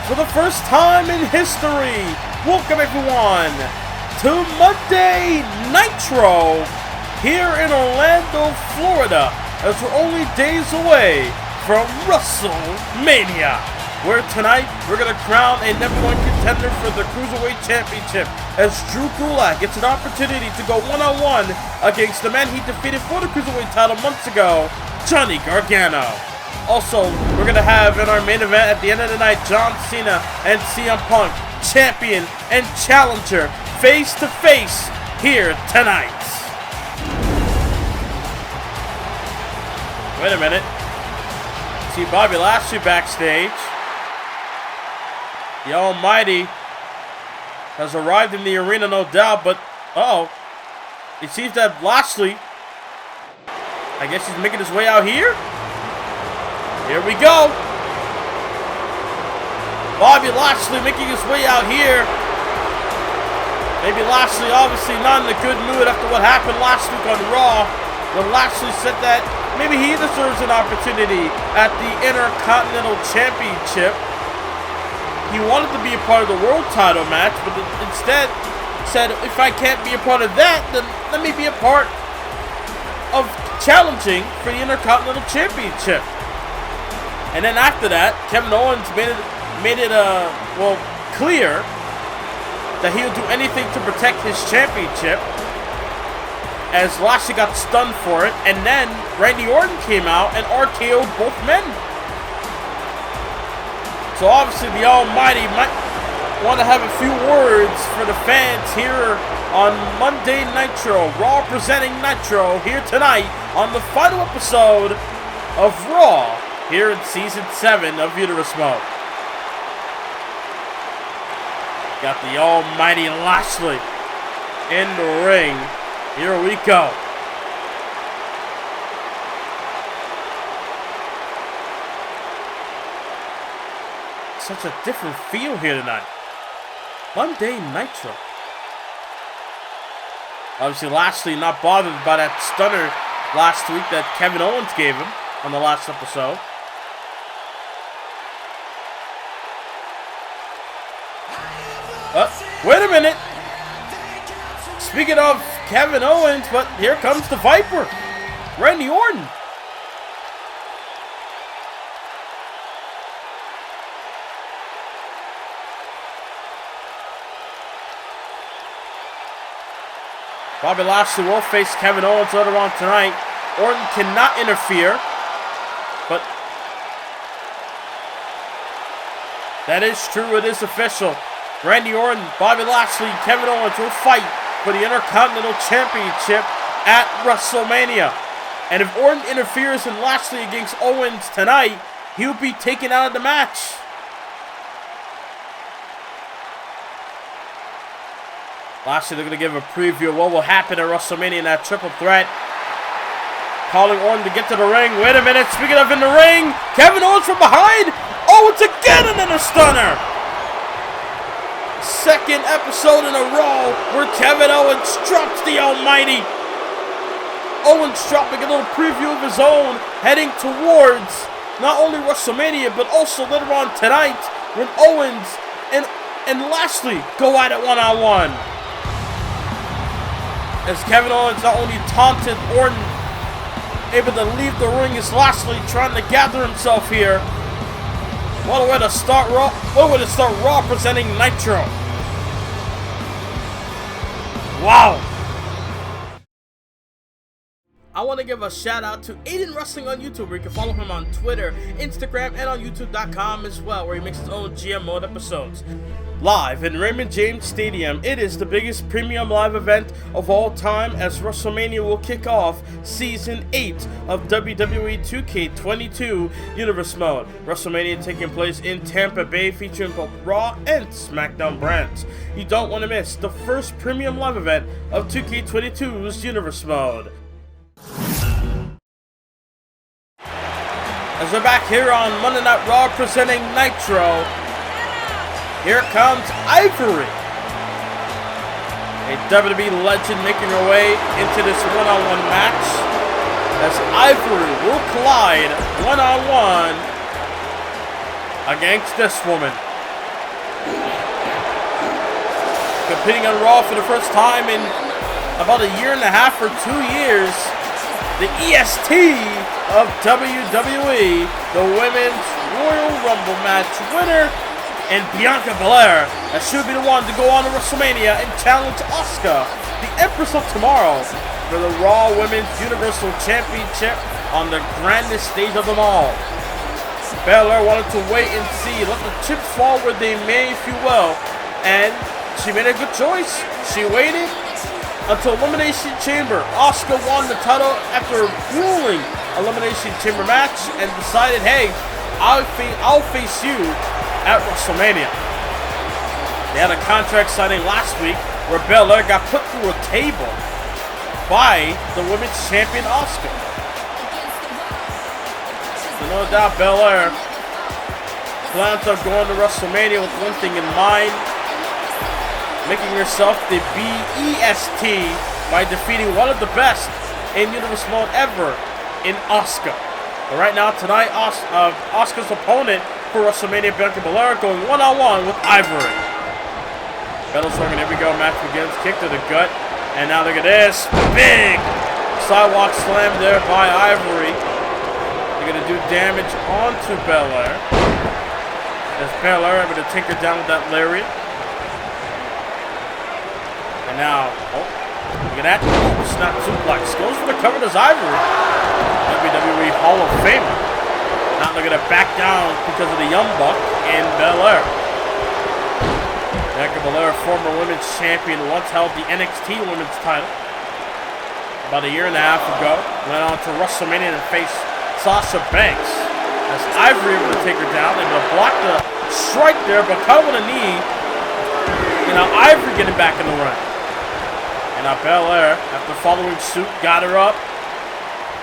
for the first time in history, welcome everyone to Monday Nitro here in Orlando, Florida, as we're only days away from Wrestlemania, where tonight we're going to crown a #1 contender for the Cruiserweight Championship as Drew Gulak gets an opportunity to go one-on-one against the man he defeated for the Cruiserweight title months ago, Johnny Gargano. Also, we're going to have in our main event at the end of the night, John Cena and CM Punk, champion and challenger, face-to-face here tonight. Wait a minute. See Bobby Lashley backstage. The Almighty has arrived in the arena, no doubt, but it seems that Lashley, I guess he's making his way out here. Here we go. Bobby Lashley making his way out here. Maybe Lashley obviously not in a good mood after what happened last week on Raw, when Lashley said that maybe he deserves an opportunity at the Intercontinental Championship. He wanted to be a part of the world title match, but instead said, if I can't be a part of that, then let me be a part of challenging for the Intercontinental Championship. And then after that, Kevin Owens made it clear that he would do anything to protect his championship, as Lashley got stunned for it, and then Randy Orton came out and RKO'd both men. So obviously the Almighty might want to have a few words for the fans here on Monday Nitro, Raw presenting Nitro here tonight on the final episode of Raw here in Season 7 of Uterus Mode. Got the Almighty Lashley in the ring. Here we go. Such a different feel here tonight. Monday Nitro. Obviously Lashley not bothered by that stunner last week that Kevin Owens gave him on the last episode. Wait a minute. Speaking of Kevin Owens, but here comes the Viper, Randy Orton. Bobby Lashley will face Kevin Owens later on tonight. Orton cannot interfere, but that is true, it is official. Randy Orton, Bobby Lashley, Kevin Owens will fight for the Intercontinental Championship at WrestleMania. And if Orton interferes in Lashley against Owens tonight, he'll be taken out of the match. Lashley, they're going to give a preview of what will happen at WrestleMania in that triple threat. Calling Orton to get to the ring. Wait a minute, speaking of in the ring, Kevin Owens from behind. Owens again and then a stunner. Second episode in a row where Kevin Owens drops the Almighty. Owens dropping a little preview of his own, heading towards not only WrestleMania, but also later on tonight when Owens and Lashley go at it one-on-one. As Kevin Owens not only taunted Orton, able to leave the ring, as Lashley trying to gather himself here. What a way to start Raw. What a way to start Raw presenting Nitro. Wow. I want to give a shout out to Aiden Wrestling on YouTube, where you can follow him on Twitter, Instagram, and on YouTube.com as well, where he makes his own GM mode episodes. Live in Raymond James Stadium, it is the biggest premium live event of all time, as WrestleMania will kick off Season 8 of WWE 2K22 Universe Mode. WrestleMania taking place in Tampa Bay, featuring both Raw and SmackDown brands. You don't want to miss the first premium live event of 2K22's Universe Mode. As we're back here on Monday Night Raw presenting Nitro, here comes Ivory, a WWE legend making her way into this one-on-one match, as Ivory will collide one-on-one against this woman. competing on Raw for the first time in about a year and a half or 2 years. The EST of WWE, the Women's Royal Rumble match winner, and Bianca Belair, that should be the one to go on to WrestleMania and challenge Asuka, the Empress of Tomorrow, for the Raw Women's Universal Championship on the grandest stage of them all. Belair wanted to wait and see, let the chips fall where they may, if you will, and she made a good choice. She waited until Elimination Chamber. Asuka won the title after a grueling Elimination Chamber match and decided, hey, I'll face you at WrestleMania. They had a contract signing last week where Belair got put through a table by the women's champion Asuka. So no doubt Belair plans on going to WrestleMania with one thing in mind, making herself the BEST by defeating one of the best in Universal mode ever in Asuka. But right now, tonight, Asuka's opponent for WrestleMania, Bianca Belair, going one-on-one with Ivory. Battle song, and here we go. Match begins. Kick to the gut. And now look at this. Big sidewalk slam there by Ivory. They're going to do damage onto Belair. As Belair able to take her down with that lariat. And now, look at that. Snap suplex. Goes for the cover, does Ivory. WWE Hall of Famer. Not looking to back down because of the Young Buck and Belair. Bianca Belair, former women's champion, once held the NXT women's title. About a year and a half ago, went on to WrestleMania and faced Sasha Banks. As Ivory able to take her down, able to block the strike there, but cut with a knee. And now Ivory getting back in the ring. And now Belair, after following suit, got her up.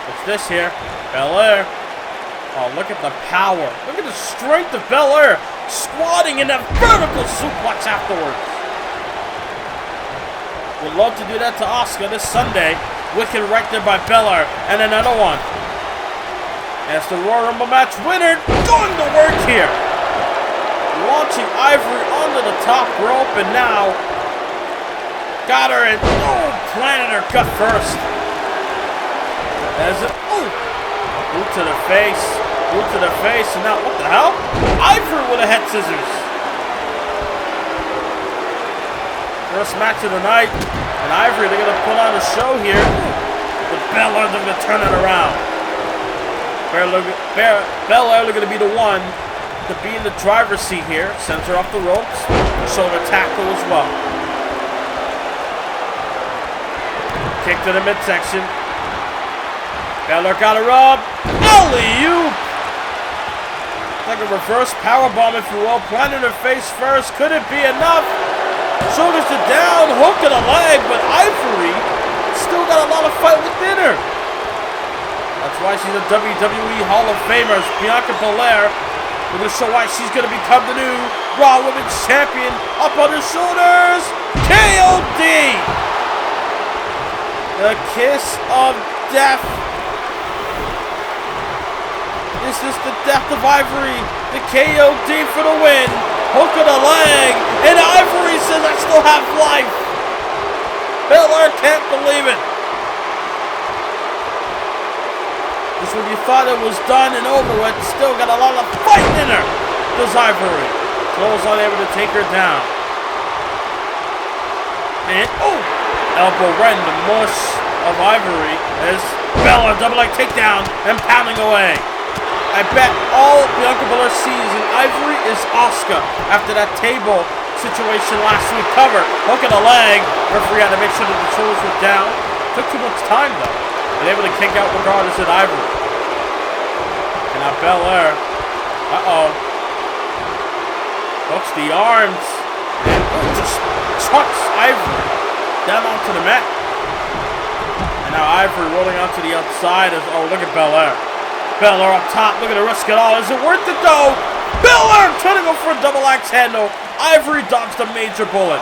What's this here? Belair. Oh, look at the power. Look at the strength of Belair. Squatting in a vertical suplex afterwards. Would love to do that to Asuka this Sunday. Wicked right there by Belair. And another one. As the Royal Rumble match winner, going to work here. Launching Ivory onto the top rope, and now got her and planted her gut first. As it, boot to the face, and now what the hell? Ivory with a head scissors. First match of the night, and Ivory, they're gonna put on a show here. But Belair, they're gonna turn it around. Belair, they're gonna be the one to be in the driver's seat here. Sends her off the ropes, shoulder tackle as well. Kick to the midsection. Belair got her up. Alley-oop! Like a reverse powerbomb, if you will. Planted her face first. Could it be enough? Shoulders to down. Hook to the leg. But Ivory still got a lot of fight within her. That's why she's a WWE Hall of Famer. Bianca Belair. We're going to show why she's going to become the new Raw Women's Champion. Up on her shoulders. KOD! The kiss of death. This is the death of Ivory. The KOD for the win. Hook of the leg. And Ivory says, I still have life. Belair can't believe it. Just when you thought it was done and over with, still got a lot of fight in her. Does Ivory. Close unable to take her down. And, elbow right in the mush of Ivory as Belair double leg takedown and pounding away. I bet all Bianca Belair sees in Ivory is Asuka after that table situation last week. Cover, hook of the leg. Referee had to make sure that the shoulders were down. Took too much time though. And able to kick out regardless at Ivory. And now Belair. Hooks the arms. And just chucks Ivory down onto the mat. And now Ivory rolling onto the outside as, look at Belair. Belair up top, looking to risk it all. Is it worth it though? Belair trying to go for a double axe handle. Ivory dodged a major bullet.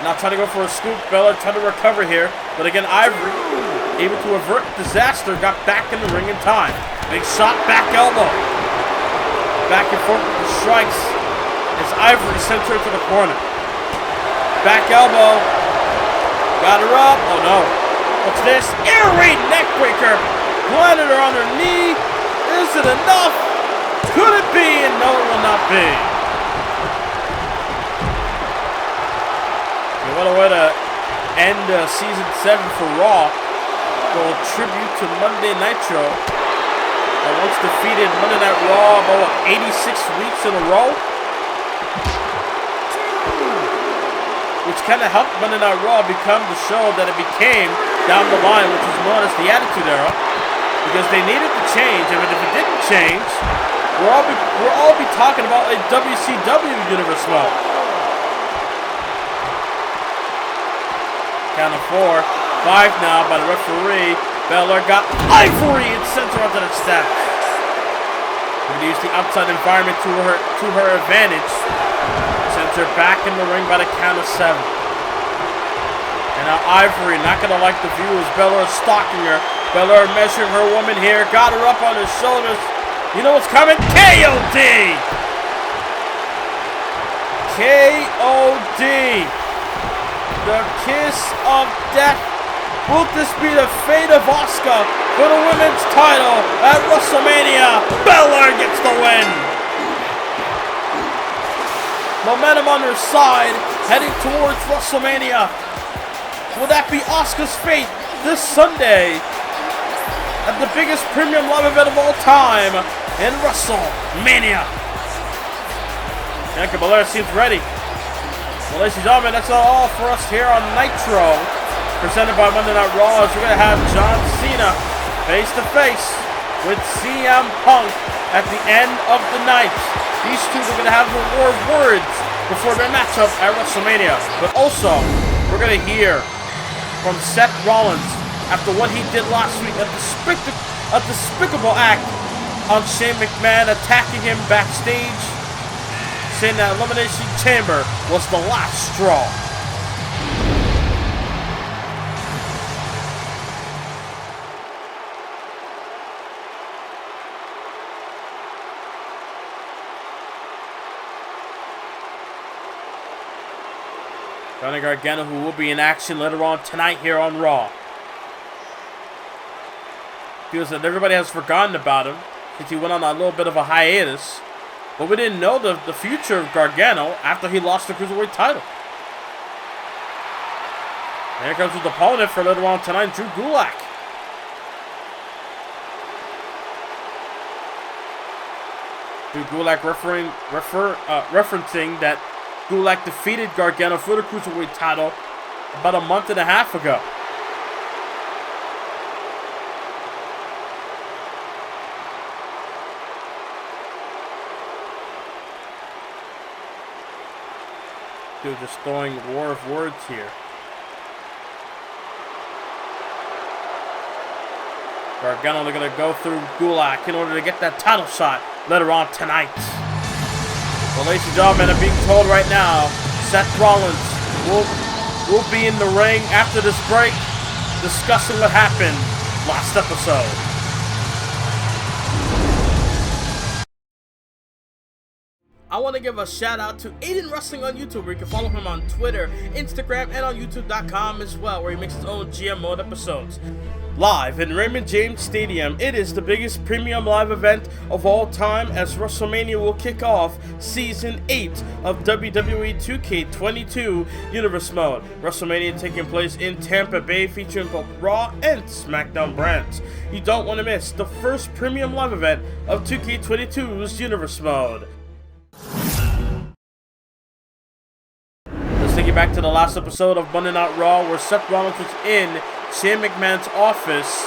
Now trying to go for a scoop. Belair trying to recover here. But again, Ivory, able to avert disaster, got back in the ring in time. Big shot, back elbow. Back and forth with the strikes as Ivory sends her to the corner. Back elbow. Got her up. Oh no. What's this? Air raid neckbreaker. Planted her on her knee. Is it enough? Could it be? And no, it will not be. Okay, what a way to end season 7 for Raw. Go tribute to Monday Nitro. That once defeated Monday Night Raw about 86 weeks in a row. Which kind of helped Monday Night Raw become the show that it became down the line, which is known as the Attitude Era, because they needed to change. And if it didn't change, we'll all be talking about a WCW Universe mode. Count of 4, 5 now by the referee. Belair got Ivory and sent her onto the steps. We're going to use the outside environment to her advantage. Sends her back in the ring by the count of 7. And now Ivory not going to like the view as Belair is stalking her. Belair measuring her woman here. Got her up on her shoulders. You know what's coming? KOD! KOD! The kiss of death. Will this be the fate of Asuka for the women's title at WrestleMania? Belair gets the win. Momentum on her side, heading towards WrestleMania. Will that be Asuka's fate this Sunday at the biggest premium live event of all time in WrestleMania? Bianca Belair seems ready. Well, ladies and gentlemen, that's all for us here on Nitro, presented by Monday Night Raw, as we're going to have John Cena face-to-face with CM Punk at the end of the night. These two are going to have a war of words before their matchup at WrestleMania. But also, we're going to hear from Seth Rollins after what he did last week, a despicable act on Shane McMahon, attacking him backstage, saying that Elimination Chamber was the last straw. Gargano, who will be in action later on tonight here on Raw. Feels that everybody has forgotten about him since he went on a little bit of a hiatus. But we didn't know the future of Gargano after he lost the Cruiserweight title. And here comes his opponent for later on tonight, Drew Gulak. Drew Gulak referencing that Gulak defeated Gargano for the Cruiserweight title about a month and a half ago. Dude, just throwing war of words here. Gargano, they're going to go through Gulak in order to get that title shot later on tonight. Well, ladies and gentlemen, I'm being told right now, Seth Rollins will be in the ring after this break, discussing what happened last episode. I want to give a shout out to Aiden Wrestling on YouTube, where you can follow him on Twitter, Instagram, and on YouTube.com as well, where he makes his own GM mode episodes. Live in Raymond James Stadium, it is the biggest premium live event of all time, as WrestleMania will kick off Season 8 of WWE 2K22 Universe Mode. WrestleMania taking place in Tampa Bay, featuring both Raw and SmackDown brands. You don't want to miss the first premium live event of 2K22's Universe Mode. Let's take you back to the last episode of Monday Night Raw, where Seth Rollins was in Shane McMahon's office,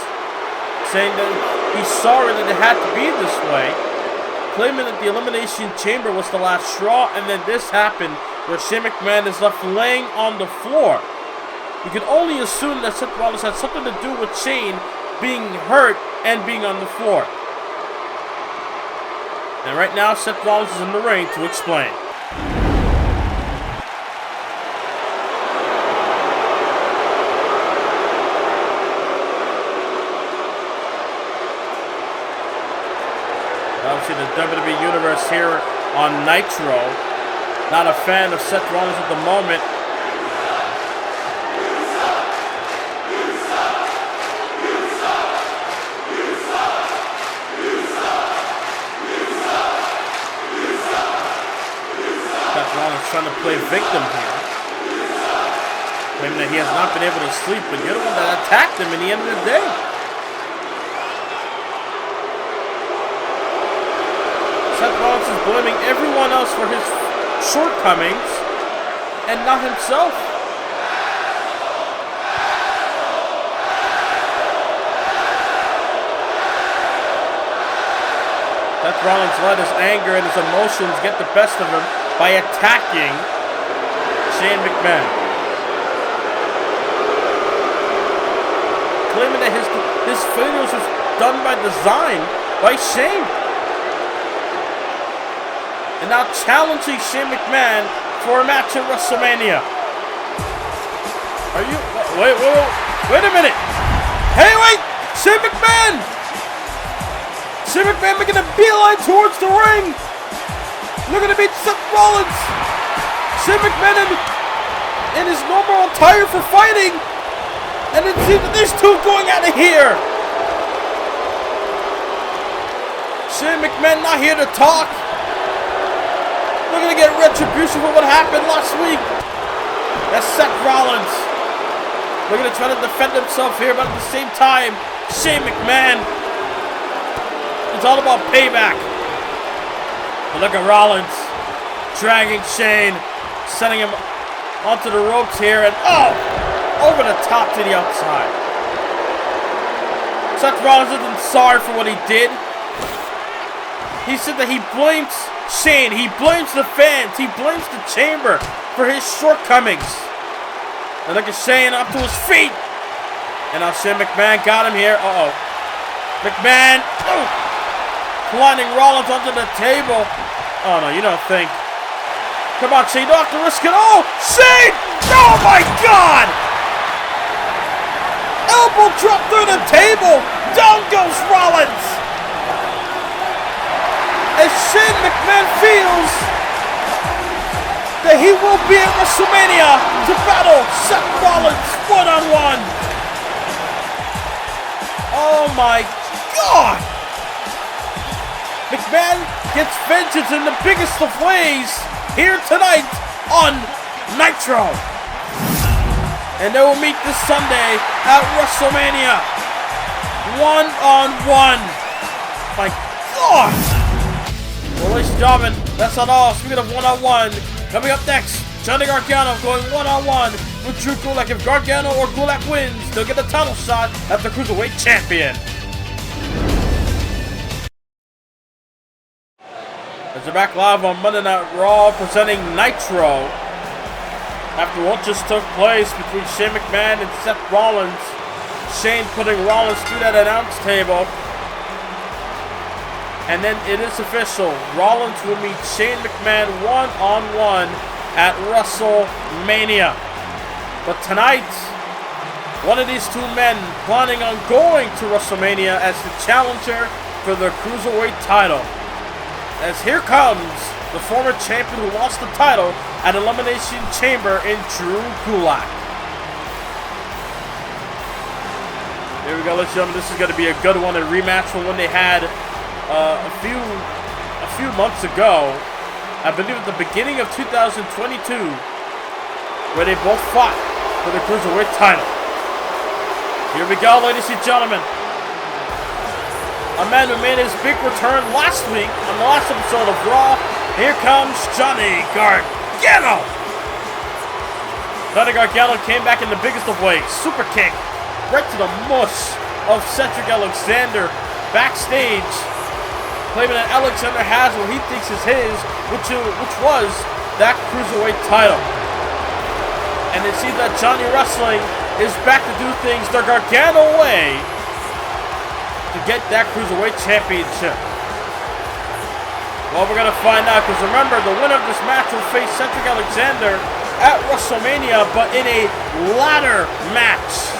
saying that he's sorry that it had to be this way, claiming that the Elimination Chamber was the last straw, and then this happened, where Shane McMahon is left laying on the floor. You can only assume that Seth Rollins had something to do with Shane being hurt and being on the floor. And right now, Seth Rollins is in the ring to explain. Obviously, the WWE Universe here on Nitro. Not a fan of Seth Rollins at the moment. trying to play victim here. Claiming that he has not been able to sleep, but you're the one that attacked him in the end of the day. Seth Rollins is blaming everyone else for his shortcomings and not himself. Seth Rollins let his anger and his emotions get the best of him by attacking Shane McMahon. Claiming that his failures was done by design by Shane. And now challenging Shane McMahon for a match at WrestleMania. Are you... Wait a minute. Hey, wait! Shane McMahon! Shane McMahon making a beeline towards the ring. Looking to beat Seth Rollins. Shane McMahon in his normal attire for fighting. And it seems that these two going out of here. Shane McMahon not here to talk. We're going to get retribution for what happened last week. That's Seth Rollins. We're going to try to defend himself here, but at the same time, Shane McMahon. It's all about payback. But look at Rollins dragging Shane, sending him onto the ropes here, and over the top to the outside. Seth Rollins isn't sorry for what he did. He said that he blames Shane, he blames the fans, he blames the chamber for his shortcomings. And look at Shane up to his feet. And now Shane McMahon got him here. McMahon blinding Rollins onto the table. Oh no, you don't think. Come on, Shane, you don't have to risk it all. Shane! Oh my God! Elbow drop through the table. Down goes Rollins. As Shane McMahon feels that he will be at WrestleMania to battle Seth Rollins one-on-one. Oh my God! McMahon gets vengeance in the biggest of ways here tonight on Nitro. And they will meet this Sunday at WrestleMania. One-on-one. My God! Well, ladies and gentlemen, that's not all. Speaking of one-on-one, coming up next, Johnny Gargano going one-on-one with Drew Gulak. If Gargano or Gulak wins, they'll get the title shot at the Cruiserweight Champion. As they're back live on Monday Night Raw, presenting Nitro. After what just took place between Shane McMahon and Seth Rollins, Shane putting Rollins through that announce table. And then it is official. Rollins will meet Shane McMahon one-on-one at WrestleMania. But tonight, one of these two men planning on going to WrestleMania as the challenger for the Cruiserweight title. As here comes the former champion who lost the title at Elimination Chamber in Drew Gulak. Here we go, ladies and gentlemen. This is going to be a good one. A rematch from when they had a few months ago, I believe at the beginning of 2022, where they both fought for the Cruiserweight title. Here we go, ladies and gentlemen. A man who made his big return last week on the last episode of Raw. Here comes Johnny Gargano. Johnny Gargano came back in the biggest of ways. Super kick right to the mush of Cedric Alexander backstage, claiming that Alexander has what he thinks is his, which was that Cruiserweight title. And it seems that Johnny Wrestling is back to do things the Gargano way to get that Cruiserweight Championship. Well, we're going to find out, because remember, the winner of this match will face Cedric Alexander at WrestleMania, but in a ladder match.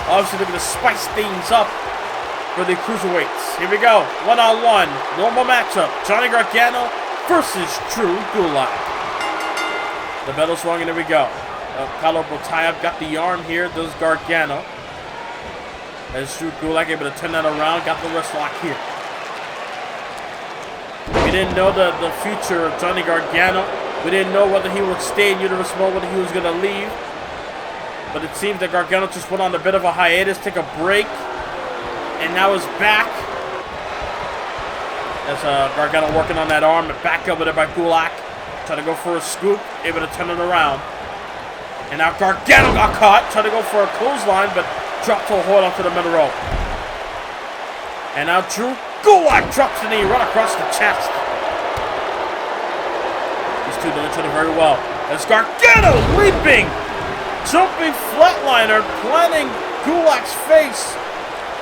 Obviously, they're going to spice things up for the Cruiserweights. Here we go. One-on-one. Normal matchup. Johnny Gargano versus Drew Gulak. The bell is rung, and here we go. Collarbone tie-up. Got the arm here. Does Gargano. As Drew Gulak able to turn that around. Got the wrist lock here. If you didn't know the future of Johnny Gargano, We didn't know whether he would stay in Universe mode, whether he was going to leave. But it seems that Gargano just went on a bit of a hiatus, take a break. And now is back. As Gargano working on that arm, and back over there by Gulak. Trying to go for a scoop, able to turn it around. And now Gargano got caught, trying to go for a clothesline, but dropped to a hold onto the middle rope. And now Gulak drops the knee right across the chest. These two know each other very well. As Gargano leaping, jumping flatliner, planting Gulak's face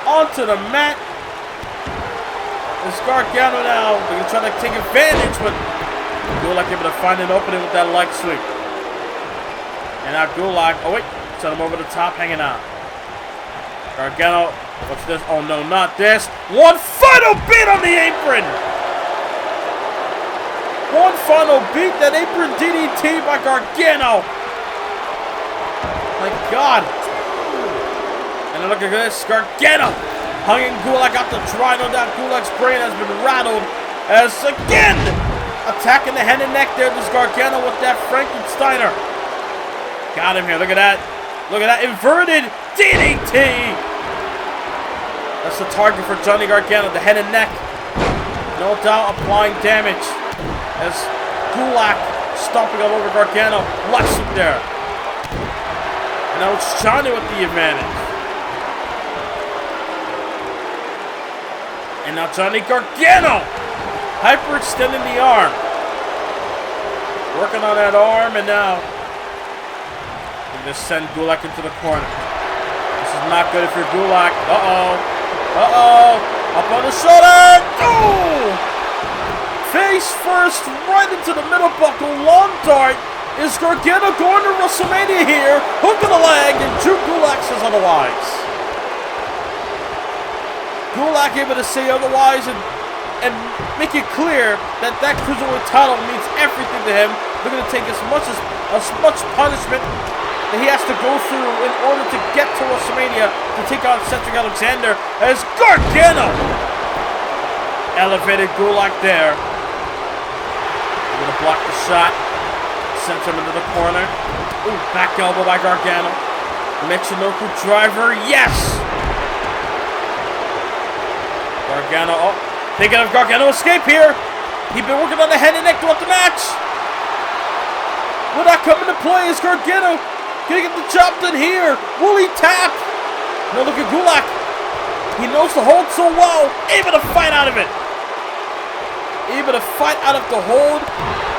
onto the mat. As Gargano now, they're going to try to take advantage, but Gulak able to find an opening with that leg sweep. And now Gulak, oh wait, set him over the top, hanging out. Gargano, what's this? Oh no, not this. One final beat on the apron. One final beat, that apron DDT by Gargano. My God. And look at this, Gargano hugging Gulak out to dry. No doubt Gulak's brain has been rattled. As again, attacking the head and neck there. This Gargano with that Frankensteiner. Got him here, look at that. Look at that, inverted DDT. That's the target for Johnny Gargano, the head and neck. No doubt applying damage. As Gulak stomping all over Gargano. Left hook there. And now it's Johnny with the advantage. And now Johnny Gargano hyperextending the arm. Working on that arm, and now they just send Gulak into the corner. This is not good if you're Gulak. Uh-oh. Uh-oh. Up on the shoulder. Oh! Face first, right into the middle buckle. Long dart. Is Gargano going to WrestleMania here? Hook of the leg, and Drew Gulak says otherwise. Gulak able to say otherwise and make it clear that that cruiserweight title means everything to him. They're going to take as much punishment that he has to go through in order to get to WrestleMania to take on Cedric Alexander, as Gargano elevated Gulak there. Able to block the shot, sends him into the corner. Ooh, back elbow by Gargano. Michinoku driver, yes! Gargano, oh, thinking of Gargano escape here. He's been working on the head and neck throughout the match. Will that come into play? Is Gargano gonna get the job done here? Will he tap? No, look at Gulak. He knows the hold so well. Able to fight out of it. Able to fight out of the hold.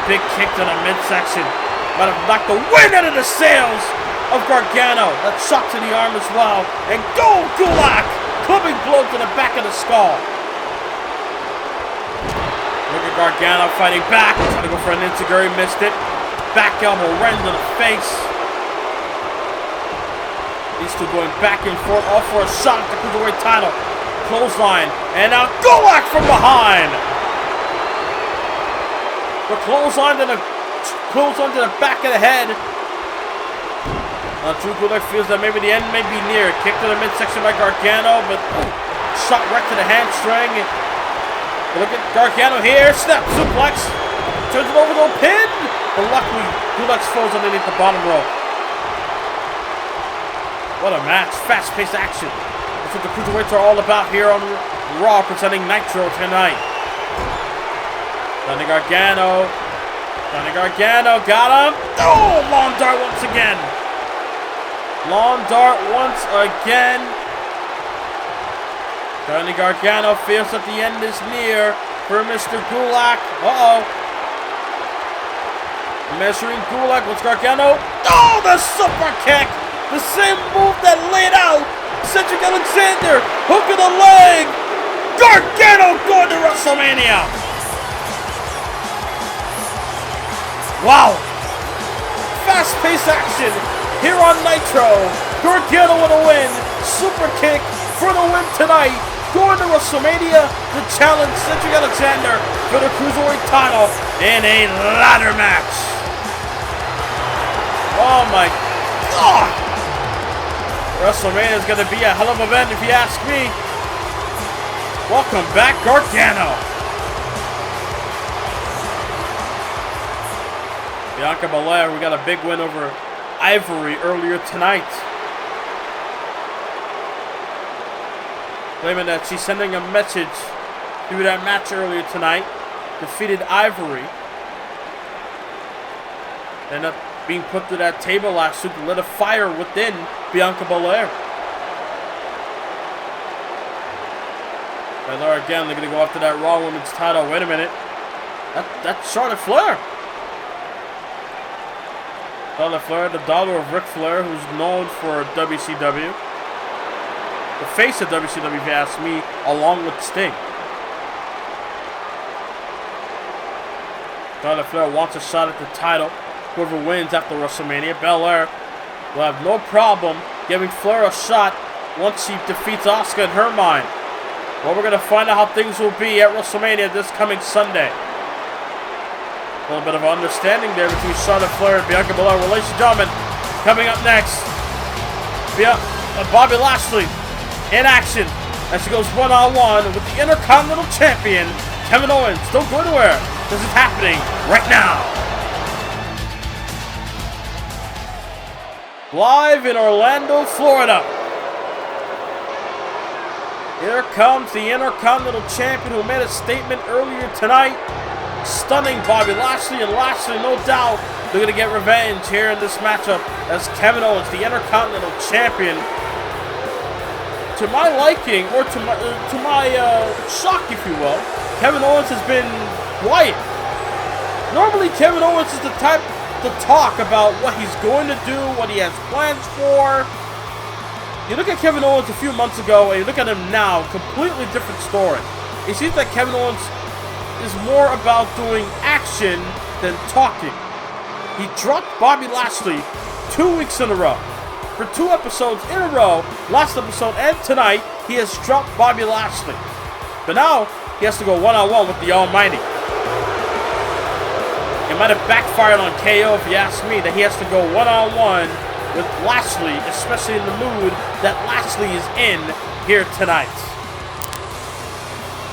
Big kick to the midsection. Might have knocked the wind out of the sails of Gargano. That shot to the arm as well. And go Gulak! Clubbing blow to the back of the skull. Look at Gargano fighting back. Trying to go for an enziguri, missed it. Back elbow right into the face. These two going back and forth, all for a shot at the cruiserweight title. Clothesline, and now Gulak from behind. The clothesline to the back of the head. Drew Gulak feels that maybe the end may be near. Kick to the midsection by Gargano, but shot right to the hamstring. Look at Gargano here. Snap suplex. Turns it over to a pin. But luckily, Gulak falls underneath the bottom rope. What a match. Fast-paced action. That's what the cruiserweights are all about here on Raw, presenting Nitro tonight. Johnny Gargano. Johnny Gargano got him. Oh, long dart once again. Long dart once again. Johnny Gargano feels that the end is near for Mr. Gulak. Uh-oh. Measuring Gulak. What's Gargano? Oh, the super kick. The same move that laid out Cedric Alexander. Hook of the leg. Gargano going to WrestleMania. Wow. Fast-paced action here on Nitro. Gargano with a win. Super kick for the win tonight. Going to WrestleMania to challenge Cedric Alexander for the Cruiserweight title in a ladder match. Oh my God. WrestleMania is going to be a hell of an event if you ask me. Welcome back, Gargano. Bianca Belair, we got a big win over Ivory earlier tonight. Claiming that she's sending a message through that match earlier tonight. Defeated Ivory. Ended up being put through that table last week and lit a fire within Bianca Belair. Belair again, they're going to go after that Raw Women's title. Wait a minute. That's Charlotte Flair. Charlotte Flair, the daughter of Ric Flair, who's known for WCW. The face of WCW, if you ask me, along with Sting. Charlotte Flair wants a shot at the title. Whoever wins after WrestleMania, Belair will have no problem giving Flair a shot once she defeats Asuka in her mind. Well, we're going to find out how things will be at WrestleMania this coming Sunday. A little bit of understanding there between Charlotte Flair and Bianca Belair. Well, ladies and gentlemen, coming up next, Bobby Lashley in action as she goes one-on-one with the Intercontinental Champion, Kevin Owens. Don't go anywhere. This is happening right now. Live in Orlando, Florida. Here comes the Intercontinental Champion who made a statement earlier tonight, stunning Bobby Lashley, and Lashley, no doubt, they're going to get revenge here in this matchup as Kevin Owens, the Intercontinental Champion. To my liking, or to my shock, if you will, Kevin Owens has been quiet. Normally, Kevin Owens is the type to talk about what he's going to do, what he has plans for. You look at Kevin Owens a few months ago, and you look at him now, completely different story. It seems like Kevin Owens is more about doing action than talking. He dropped Bobby Lashley 2 weeks in a row. For 2 episodes in a row, last episode and tonight, he has dropped Bobby Lashley. But now, he has to go one-on-one with the Almighty. It might have backfired on KO, if you ask me, that he has to go one-on-one with Lashley, especially in the mood that Lashley is in here tonight.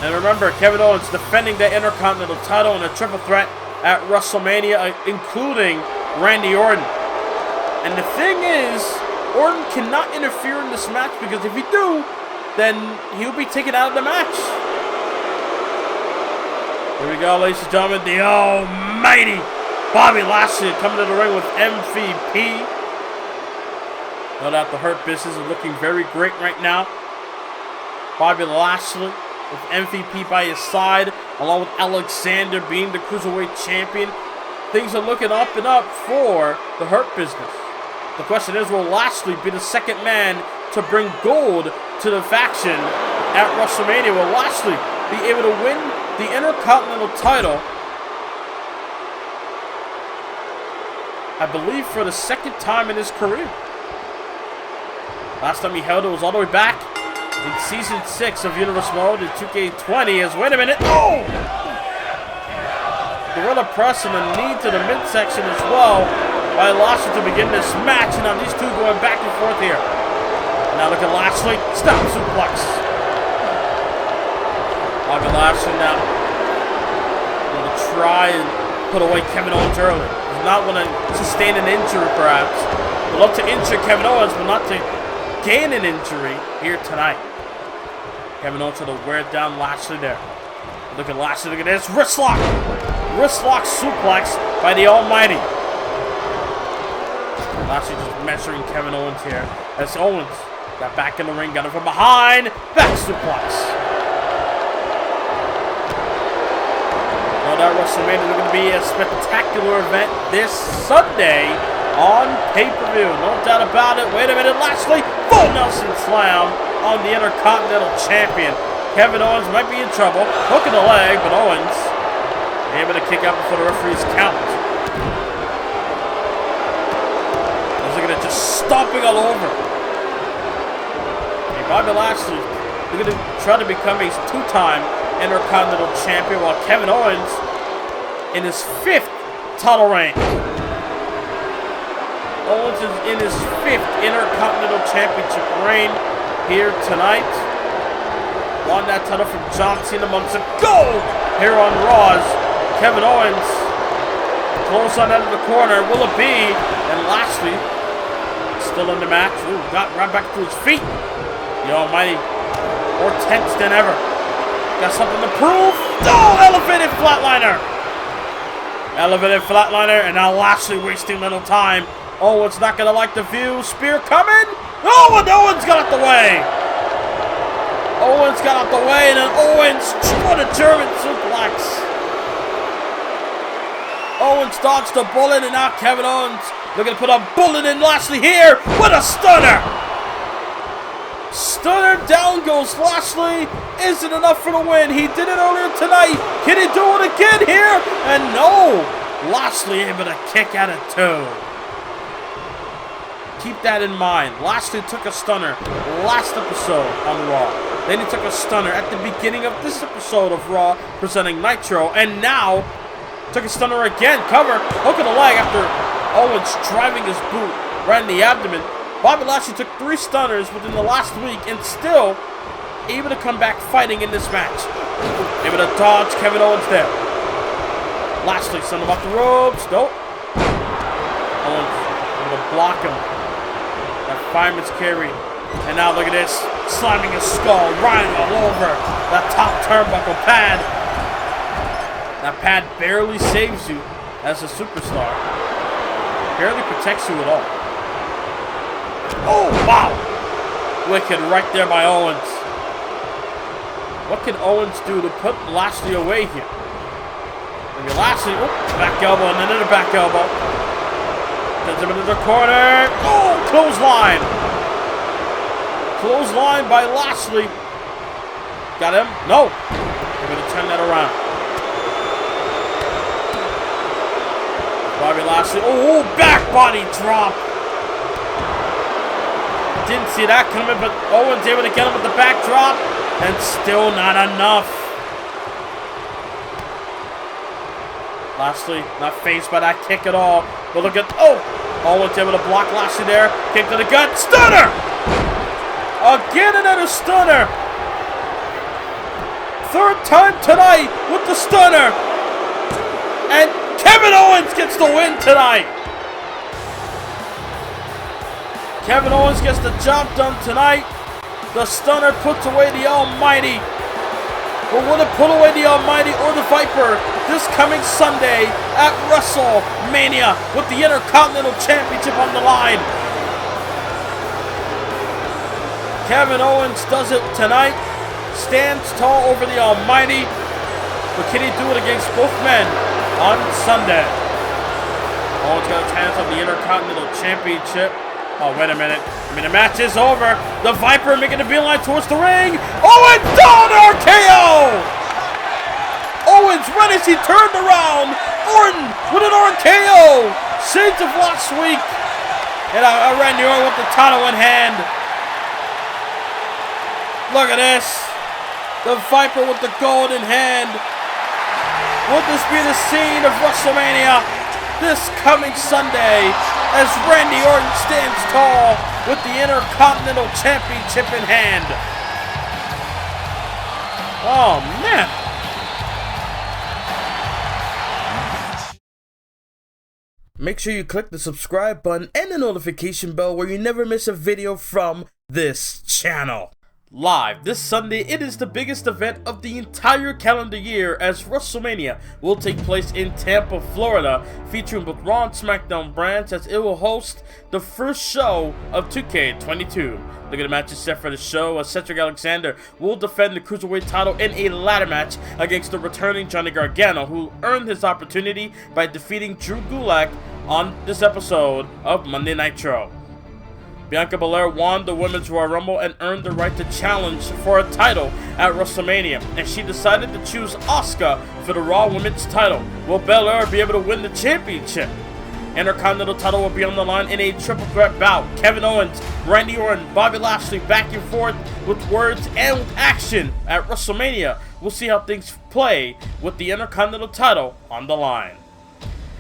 And remember, Kevin Owens defending the Intercontinental title in a triple threat at WrestleMania, including Randy Orton. And the thing is, Orton cannot interfere in this match because if he do, then he'll be taken out of the match. Here we go, ladies and gentlemen, the almighty Bobby Lashley coming to the ring with MVP. No doubt the Hurt Business is looking very great right now. Bobby Lashley with MVP by his side, along with Alexander being the Cruiserweight Champion. Things are looking up and up for the Hurt Business. The question is, will Lashley be the second man to bring gold to the faction at WrestleMania? Will Lashley be able to win the Intercontinental title, I believe, for the second time in his career? Last time he held it was all the way back in Season 6 of Universe Mode in 2K20 as, wait a minute, oh! Gorilla Press and a knee to the midsection as well by Lashley to begin this match, and now these two going back and forth here. Now look at Lashley, stop suplex. Bobby Lashley now going to try and put away Kevin Owens early. Does not want to sustain an injury, perhaps. Would love to injure Kevin Owens, but not to gain an injury here tonight. Kevin Owens trying to wear down Lashley there. Look at Lashley, look at this. Wrist lock! Wrist lock suplex by the Almighty. Lashley just measuring Kevin Owens here. As Owens got back in the ring, got him from behind. Back suplex. That WrestleMania is going to be a spectacular event this Sunday on pay-per-view. No doubt about it. Wait a minute, Lashley, full Nelson Slam on the Intercontinental Champion. Kevin Owens might be in trouble. Hook in the leg, but Owens able to kick out before the referee's count. He's looking at just stomping all over. And Bobby Lashley is going to try to become a two-time Intercontinental Champion, while Kevin Owens in his 5th title reign. Owens is in his 5th Intercontinental Championship reign here tonight. Won that title from John Cena months ago here on Raw. Kevin Owens Close on out of the corner. Will it be? And Lashley still in the match. Ooh, got right back to his feet. The Almighty more tense than ever. Got something to prove. Oh, elevated flatliner. Elevated flatliner, and now Lashley wasting little time. Owens not gonna like the view. Spear coming. Oh, and Owens got out the way. Owens got out the way, and then Owens, what a German suplex. Owens dodged the bullet, and now Kevin Owens looking to put a bullet in Lashley here with a stunner. Stunner, down goes Lashley. Isn't enough for the win. He did it earlier tonight. Can he do it again here? And no, Lashley able to kick out of 2. Keep that in mind. Lashley took a stunner last episode on Raw. Then he took a stunner at the beginning of this episode of Raw presenting Nitro. And now took a stunner again. Cover, hook of the leg after Owens driving his boot right in the abdomen. Bobby Lashley took 3 stunners within the last week and still able to come back fighting in this match. Able to dodge Kevin Owens there. Lashley sent him off the ropes. Nope. Owens able to block him. That fireman's carry. And now look at this. Slamming his skull right all over that top turnbuckle pad. That pad barely saves you as a superstar. Barely protects you at all. Oh, wow. Wicked right there by Owens. What can Owens do to put Lashley away here? Maybe Lashley, back elbow and another back elbow. Sends him into the corner. Oh, clothesline. Clothesline by Lashley. Got him? No. We're going to turn that around. Bobby Lashley. Oh, back body drop. Didn't see that coming, but Owens able to get him with the backdrop, and still not enough. Lashley not phased by that kick at all. But look at, Owens able to block Lashley there. Kick to the gut, stunner! Again another stunner. 3rd time tonight with the stunner. And Kevin Owens gets the win tonight. Kevin Owens gets the job done tonight. The stunner puts away the Almighty. But will it put away the Almighty or the Viper this coming Sunday at Wrestlemania with the Intercontinental Championship on the line? Kevin Owens does it tonight. Stands tall over the Almighty. But can he do it against both men on Sunday? Owens got his hands on the Intercontinental Championship. Oh, wait a minute. The match is over. The Viper making a beeline towards the ring. Owens down RKO! Owens, right as he turned around. Orton with an RKO. Shades of last week. And Randy Orton with the title in hand. Look at this. The Viper with the gold in hand. Will this be the scene of WrestleMania this coming Sunday as Randy Orton stands tall with the Intercontinental Championship in hand? Oh, man. Make sure you click the subscribe button and the notification bell where you never miss a video from this channel. Live this Sunday, it is the biggest event of the entire calendar year as WrestleMania will take place in Tampa, Florida, featuring both Raw and SmackDown brands as it will host the first show of 2K22. Look at the matches set for the show as Cedric Alexander will defend the Cruiserweight title in a ladder match against the returning Johnny Gargano, who earned his opportunity by defeating Drew Gulak on this episode of Monday Nitro. Bianca Belair won the Women's Royal Rumble and earned the right to challenge for a title at WrestleMania, and she decided to choose Asuka for the Raw Women's title. Will Belair be able to win the championship? Intercontinental title will be on the line in a triple threat bout. Kevin Owens, Randy Orton, Bobby Lashley back and forth with words and with action at WrestleMania. We'll see how things play with the Intercontinental title on the line.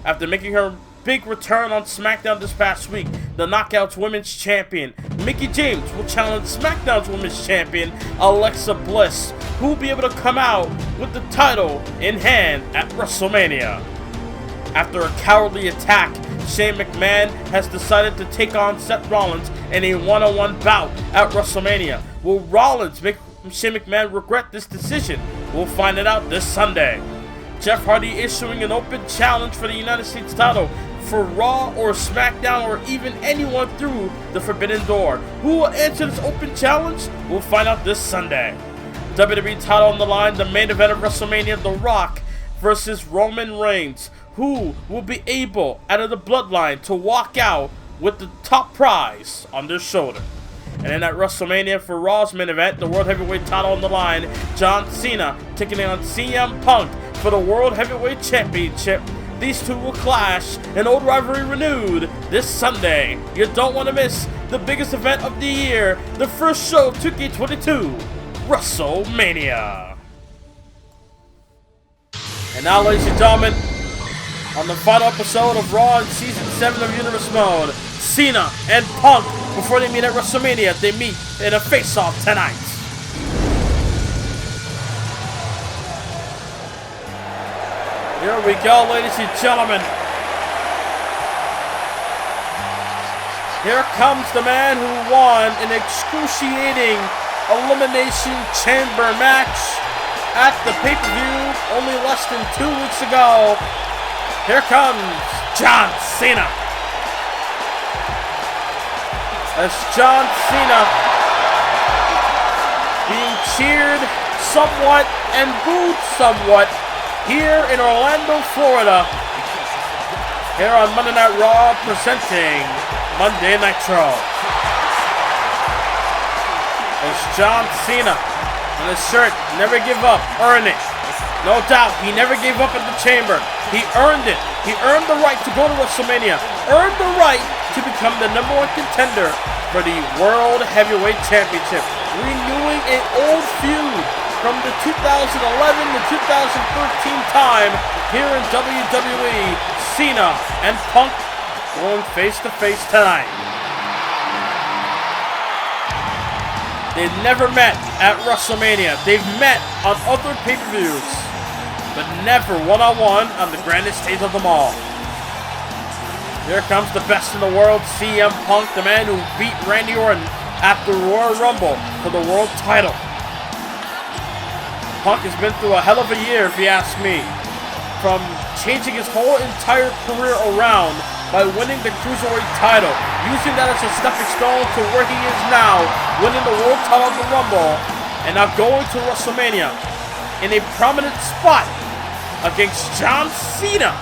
After making her big return on SmackDown this past week, the Knockouts Women's Champion Mickie James will challenge SmackDown's Women's Champion Alexa Bliss, who will be able to come out with the title in hand at WrestleMania. After a cowardly attack, Shane McMahon has decided to take on Seth Rollins in a one-on-one bout at WrestleMania. Will Rollins make Shane McMahon regret this decision? We'll find it out this Sunday. Jeff Hardy issuing an open challenge for the United States title for Raw or SmackDown or even anyone through the Forbidden Door. Who will answer this open challenge? We'll find out this Sunday. WWE title on the line, the main event of WrestleMania, The Rock versus Roman Reigns. Who will be able, out of the bloodline, to walk out with the top prize on their shoulder? And then at WrestleMania for Raw's main event, the World Heavyweight title on the line, John Cena taking on CM Punk for the World Heavyweight Championship. These two will clash, an old rivalry renewed this Sunday. You don't want to miss the biggest event of the year, the first show of 2K22, WrestleMania. And now, ladies and gentlemen, on the final episode of Raw in Season 7 of Universe Mode, Cena and Punk, before they meet at WrestleMania, they meet in a face-off tonight. Here we go, ladies and gentlemen. Here comes the man who won an excruciating Elimination Chamber match at the pay-per-view only less than 2 weeks ago. Here comes John Cena. As John Cena being cheered somewhat and booed somewhat here in Orlando, Florida. Here on Monday Night Raw, presenting Monday Nitro. There's John Cena on his shirt, never give up, earn it. No doubt, he never gave up at the Chamber. He earned it. He earned the right to go to WrestleMania. Earned the right to become the #1 contender for the World Heavyweight Championship. Renewing an old feud from the 2011 to 2013 time here in WWE. Cena and Punk going face-to-face tonight. They've never met at WrestleMania. They've met on other pay-per-views, but never one-on-one on the grandest stage of them all. Here comes the best in the world, CM Punk, the man who beat Randy Orton at the Royal Rumble for the world title. Punk has been through a hell of a year, if you ask me. From changing his whole entire career around by winning the Cruiserweight title, using that as a stepping stone to where he is now, winning the world title of the Rumble, and now going to WrestleMania in a prominent spot against John Cena.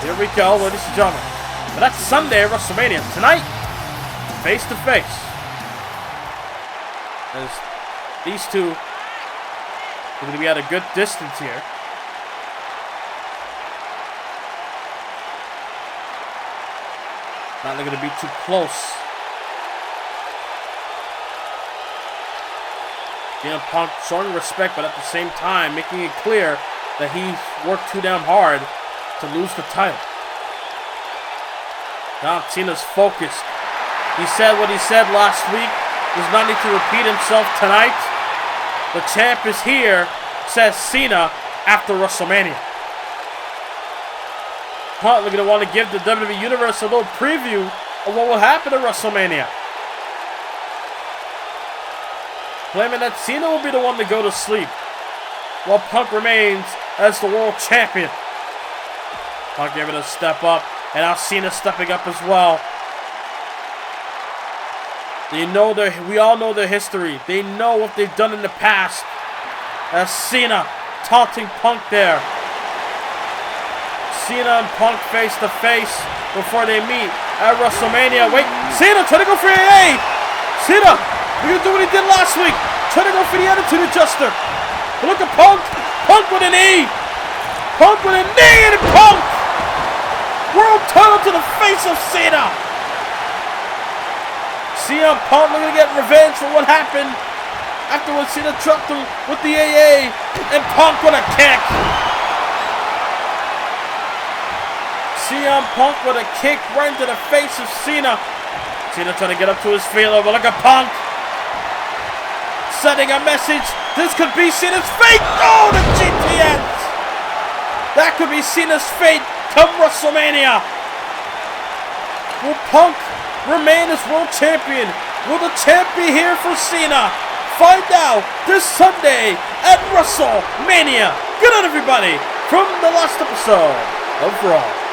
Here we go, ladies and gentlemen. But that's Sunday at WrestleMania. Tonight, face to face. As these two are going to be at a good distance here. Not going to be too close. CM Punk showing respect, but at the same time making it clear that he's worked too damn hard to lose the title. John Cena's focused. He said what he said last week. Does not need to repeat himself tonight. The champ is here, says Cena after WrestleMania. Punk going to want to give the WWE Universe a little preview of what will happen at WrestleMania. Claiming that Cena will be the one to go to sleep, while Punk remains as the world champion. Punk able to step up, and now Cena stepping up as well. We all know their history. They know what they've done in the past. As Cena taunting Punk there. Cena and Punk face to face before they meet at WrestleMania. Wait, Cena trying to go for AA. Cena, we're gonna do what he did last week. Trying to go for the Attitude Adjuster. But look at Punk. Punk with a knee. Punk with a knee and Punk. World title to the face of Cena. CM Punk looking to get revenge for what happened afterwards. Cena trucked him with the AA and Punk with a kick. CM Punk with a kick right into the face of Cena. Cena trying to get up to his feet, but look at Punk. Sending a message. This could be Cena's fate. Oh, the GTS. That That could be Cena's fate come WrestleMania. Will Punk remain as world champion? Will the champ be here for Cena? Find out this Sunday at WrestleMania. Good night, everybody, from the last episode of Raw.